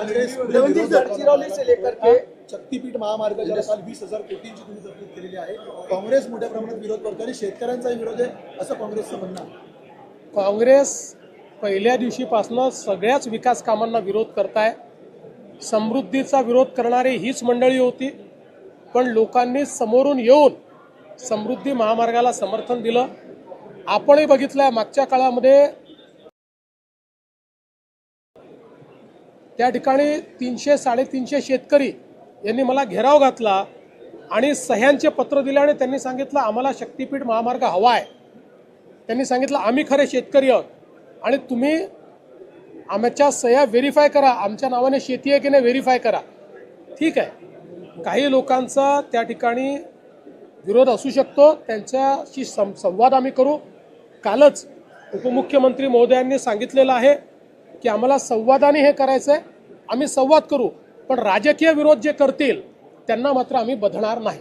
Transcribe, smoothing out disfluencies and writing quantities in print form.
कांग्रेस गडचिरोली से लेकर के शक्तीपीठ महामार्गाच्या काल 20,000 कोटींची तुम्ही तरतूद केलेली आहे. काँग्रेस मोठ्या प्रमाणात विरोध करतो आणि शेतकऱ्यांचाही विरोध आहे असं काँग्रेसचं म्हणणं आहे. काँग्रेस पहिल्या दिवशीपासून सगळ्याच विकास कामांना विरोध करताय. समृद्धीचा विरोध करणारी हीच मंडळी होती, पण लोकांनी समोरून येऊन समृद्धी महामार्गाला समर्थन दिलं. आपणही बघितलंय मागच्या काळामध्ये त्या ठिकाणी 300-350 शेतकरी यांनी मला घेराव घातला आणि सह्यांचे पत्र दिले आणि त्यांनी सांगितलं आम्हाला शक्तीपीठ महामार्ग हवा आहे. त्यांनी सांगितलं आम्ही खरे शेतकरी आहोत आणि तुम्ही आमच्या सह्या व्हेरीफाय करा, आमच्या नावाने शेती आहे की नाही व्हेरीफाय करा. ठीक आहे, काही लोकांचा त्या ठिकाणी विरोध असू शकतो, त्यांच्याशी संवाद आम्ही करू. कालच उपमुख्यमंत्री महोदयांनी सांगितलेलं आहे की आम्हाला संवादाने हे करायचं आहे, आम्ही संवाद करू, पण राजकीय विरोध जे करतील त्यांना मात्र आम्ही बधणार नाही.